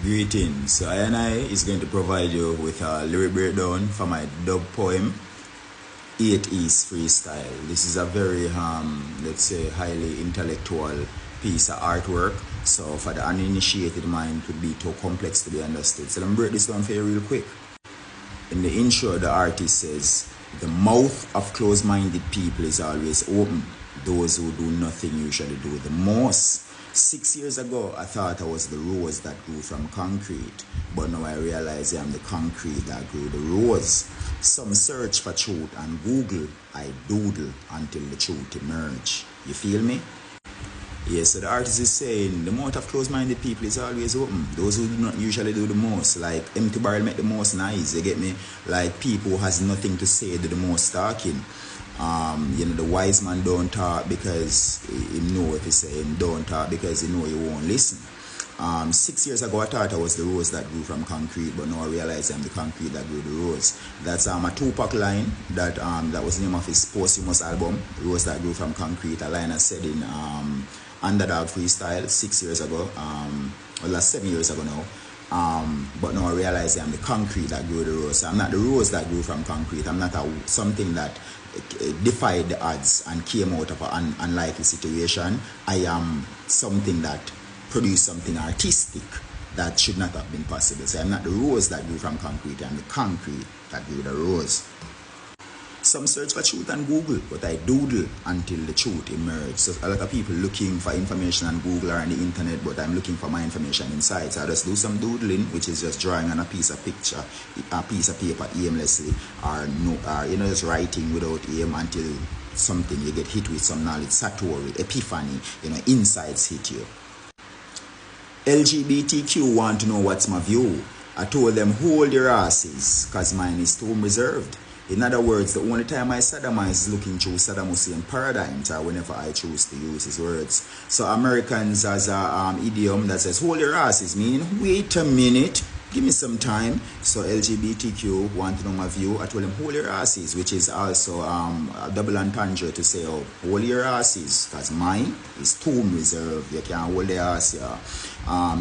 Greetings. So I is going to provide you with a lyric breakdown for my dub poem 8 East Freestyle. This is a very let's say highly intellectual piece of artwork. So for the uninitiated mind, it would be too complex to be understood. So let me break this down for you real quick. In the intro, the artist says, "The mouth of closed-minded people is always open. Those who do nothing usually do the most. 6 years ago, I thought I was the rose that grew from concrete, but now I realize I am the concrete that grew the rose. Some search for truth and Google, I doodle until the truth emerge." You feel me? Yes, so the artist is saying the mouth of closed-minded people is always open. Those who do not usually do the most, like empty barrel make the most noise, you get me? Like people who has nothing to say do the most talking. The wise man don't talk because he know if he say him don't talk because he know he won't listen. 6 years ago I thought I was the rose that grew from concrete, but now I realize I'm the concrete that grew the rose. That's a Tupac line that was the name of his posthumous album, Rose That Grew From Concrete. A line I said in Underdog Freestyle 6 year ago, last 7 years ago now. But now I realize I'm the concrete that grew the rose. I'm not the rose that grew from concrete. I'm not something that defied the odds and came out of an unlikely situation. I am something that produced something artistic that should not have been possible. So I'm not the rose that grew from concrete. I'm the concrete that grew the rose. Some search for truth on Google, but I doodle until the truth emerges. So a lot of people looking for information on Google or on the internet, but I'm looking for my information inside. So I just do some doodling, which is just drawing on a piece of paper aimlessly, or just writing without aim until something you get hit with some knowledge, satori, epiphany, insights hit you. LGBTQ want to know what's my view. I told them hold your asses, cause mine is too reserved. In other words, the only time I sodomize is looking through Saddam Hussein paradigms, or whenever I choose to use his words. So Americans has a idiom that says, hold your asses, meaning, wait a minute, give me some time. So LGBTQ want to know my view. I told them, hold your asses, which is also a double entendre to say, oh, hold your asses, because mine is too reserved. You can't hold the ass, yeah.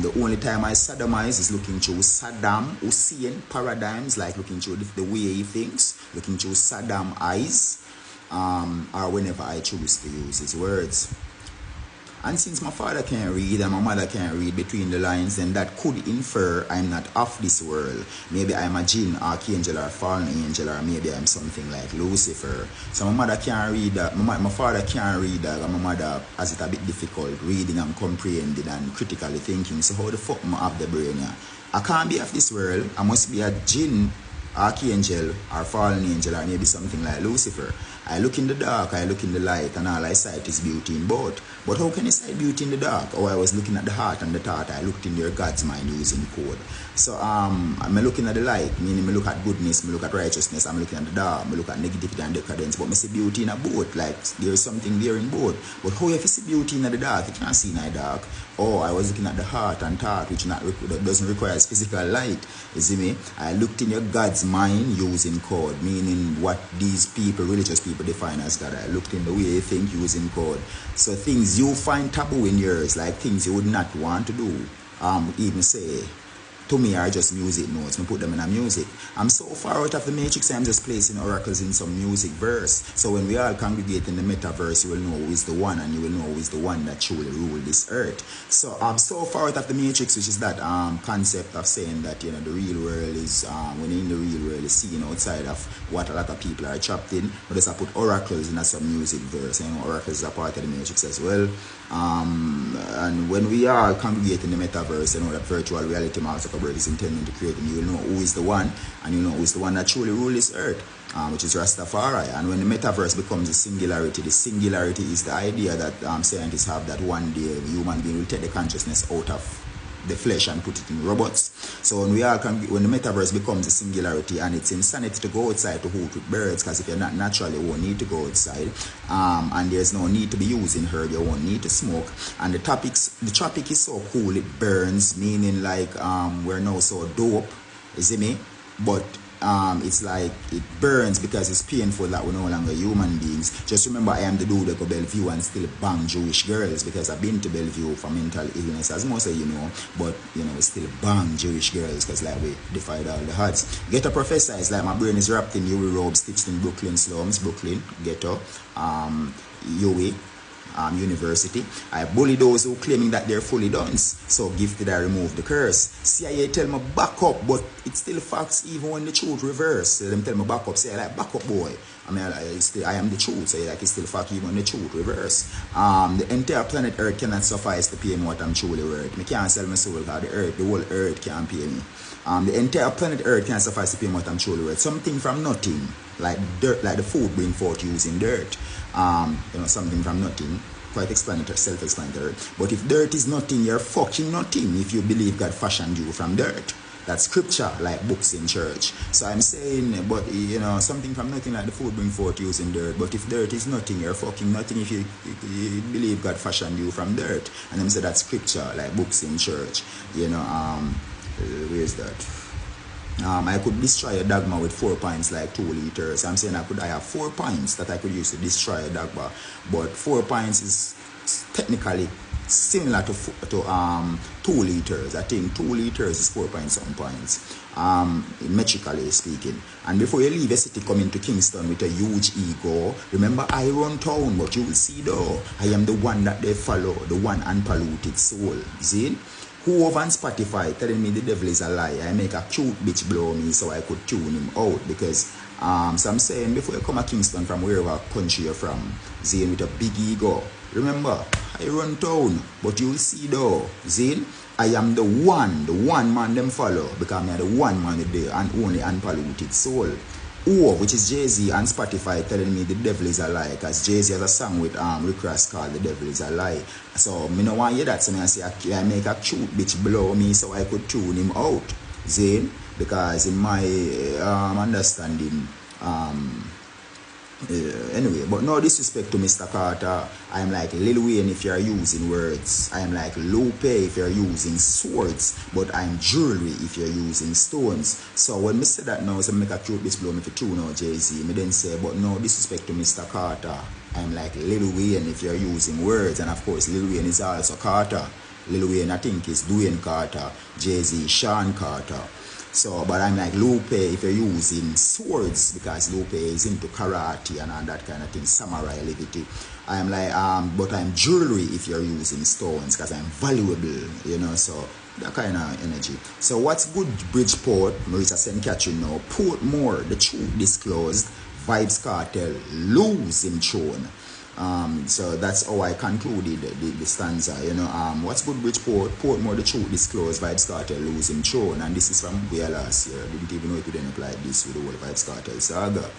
The only time I sodomize is looking through Saddam Hussein paradigms, like looking through the way he thinks, looking through Saddam eyes, or whenever I choose to use his words. And since my father can't read and my mother can't read between the lines, then that could infer I'm not of this world. Maybe I'm a jinn, archangel, or fallen angel, or maybe I'm something like Lucifer. So my mother can't read that, my father can't read that, and my mother has it a bit difficult reading and comprehending and critically thinking. So how the fuck am I have the brain here? I can't be of this world. I must be a jinn, archangel, or fallen angel, or maybe something like Lucifer. I look in the dark, I look in the light, and all I sight is beauty in both. But how can you sight beauty in the dark? Oh, I was looking at the heart and the thought, I looked in your God's mind using code. So I'm looking at the light, meaning I look at goodness, I look at righteousness, I'm looking at the dark, I look at negativity and decadence, but I see beauty in a both, like there's something there in both. But how if you see beauty in the dark, you can't see in the dark. Oh, I was looking at the heart and thought, which doesn't require physical light. You see me? I looked in your God's mind using code, meaning what these people, religious people, define as God. I looked in the way you think using code. So things you find taboo in yours, like things you would not want to do, even say, to me are just music notes. I put them in a music. I'm so far out of the matrix, I'm just placing oracles in some music verse. So when we all congregate in the metaverse, you will know who is the one, and you will know who is the one that truly ruled this earth. So I'm so far out of the matrix, which is that concept of saying that the real world is when you're in the real world is seen outside of what a lot of people are trapped in. But just I put oracles in some music verse, and oracles are part of the matrix as well. And when we all congregate in the metaverse, that virtual reality Mark Zuckerberg is intending to create, and you will know who is the one, and you know who is the one that truly rules this earth, which is Rastafari. And when the metaverse becomes the singularity is the idea that scientists have that one day the human being will take the consciousness out of the flesh and put it in robots. So when when the metaverse becomes a singularity, and it's insanity to go outside to hoot with birds, because if you're not natural, you won't need to go outside, and there's no need to be using herb, you won't need to smoke. And the topic is so cool, it burns, meaning like we're now so dope, you see me? But it's like it burns because it's painful that we're no longer human beings. Just remember, I am the dude that go Bellevue and still bang Jewish girls, because I've been to Bellevue for mental illness, as most of you know, but you know, we still bang Jewish girls because like we defied all the odds. Ghetto professor is like my brain is wrapped in Yui robe stitched in Brooklyn slums, Brooklyn, ghetto, Yui. University. I bully those who claiming that they're fully done. So gifted I remove the curse. CIA tell me back up, but it's still facts even when the truth reverse. So them tell me back up, say like back up boy. I mean I am the truth, so like it's still fact even when the truth reverse. The entire planet Earth cannot suffice to pay me what I'm truly worth. Me can't sell my soul because the whole earth can't pay me. The entire planet Earth can't suffice to pay me what I'm truly worth. Something from nothing, like dirt, like the food bring forth using dirt. You know, something from nothing. Quite explanatory, self-explanatory. But if dirt is nothing, you're fucking nothing if you believe God fashioned you from dirt. That's scripture, like books in church. So I'm saying, but you know, something from nothing, like the food bring forth using dirt. But if dirt is nothing, you're fucking nothing if you believe God fashioned you from dirt. And I'm saying that's scripture, like books in church. You know, where's that? I could destroy a dogma with 4 points like 2 liters. I'm saying I have 4 points that I could use to destroy a dogma, but 4 points is technically similar to 2 liters. I think 2 liters is 4 points some points, metrically speaking. And before you leave a city, coming to Kingston with a huge ego, remember I run town, but you will see though, I am the one that they follow, the one unpolluted soul. See? Who over on Spotify telling me the devil is a lie? I make a cute bitch blow me so I could tune him out, because so I'm saying, before you come to Kingston from wherever country you're from, Zane, with a big ego, remember I run town, but you will see though, Zane, I am the one man them follow, because I am the one man there and only unpolluted soul. Which is Jay-Z and Spotify telling me the devil is a lie, because Jay-Z has a song with Rick Ross called The Devil is a Lie. So me no want to hear that, so I say I make a cute bitch blow me so I could tune him out, Zane, because in my understanding, anyway, but no disrespect to Mr. Carter, I am like Lil Wayne if you're using words, I am like Lupe if you're using swords, but I'm jewelry if you're using stones. So when me say that now, so make a cute bitch blow me for tune out Jay-Z, me then say, but no disrespect to Mr. Carter, I'm like Lil Wayne if you're using words, and of course Lil Wayne is also Carter. Lil Wayne I think is Dwayne Carter, Jay-Z Sean Carter. So, but I'm like Lupe if you're using swords, because Lupe is into karate and all that kind of thing, samurai liberty. I'm like, but I'm jewelry if you're using stones, because I'm valuable, you know, so that kind of energy. So what's good, Bridgeport, Marissa St. Catherine now, Portmore, the truth disclosed, Vibes Cartel, lose in throne. So that's how I concluded the stanza, you know. What's good, Bridgeport, Portmore, the truth disclosed, Vibes Cartel, losing throne. And this is from where last year. I didn't even know if you didn't apply this with the whole Vibes Cartel saga.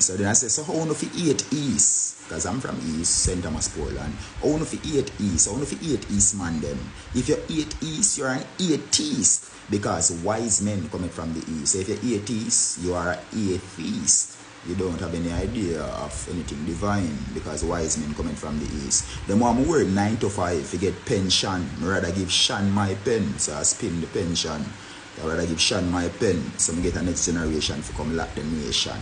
So then I said, so how on if you 8 East? Because I'm from East, St. Thomas, Portland. How on if you 8 East? How on if you 8 East man them? If you're 8 East, you're an atheist, because wise men coming from the East. So if you're atheist, you are an atheist. You don't have any idea of anything divine, because wise men coming from the East. The more I work 9 to 5 to get pension, I rather give Shan my pen, so I spin the pension. I rather give Shan my pen, so I get a next generation to come lock the nation.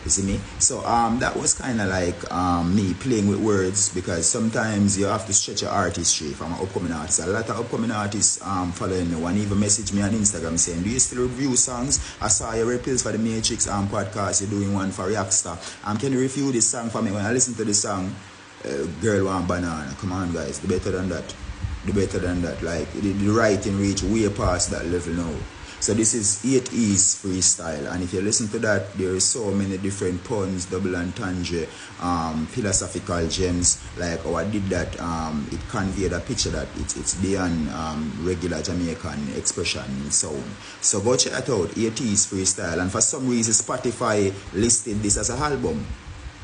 You see me? So that was kind of like me playing with words, because sometimes you have to stretch your artistry from an upcoming artist. A lot of upcoming artists following me. One even message me on Instagram saying, do you still review songs? I saw your repels for the Matrix podcast. You're doing one for Rockstar. Can you review this song for me? When I listen to the song, Girl Want Banana. Come on guys, do better than that. Do better than that. Like the writing reach way past that level now. So this is 8 E's freestyle, and if you listen to that, there is so many different puns, double entendre, philosophical gems. Like how I did that, it conveyed a picture that it's beyond regular Jamaican expression in sound. So go check it out, 8 E's freestyle, and for some reason Spotify listed this as an album.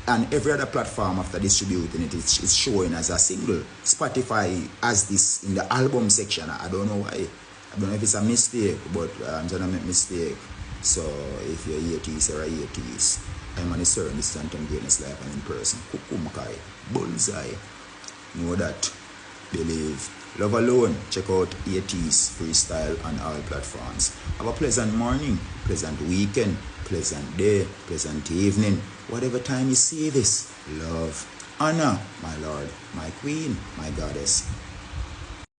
And every other platform after distributing it, it's showing as a single. Spotify has this in the album section. I don't know why. I don't know if it's a mistake, but I'm trying to make mistake. So if you're 80s or 80s, I'm on a certain this Anthem Greatness Live and in person. Kukumkai, bullseye. Know that, believe, Love alone. Check out AT's Freestyle on all platforms. Have a pleasant morning, pleasant weekend, pleasant day, pleasant evening. Whatever time you see this, love, honor, my Lord, my Queen, my Goddess.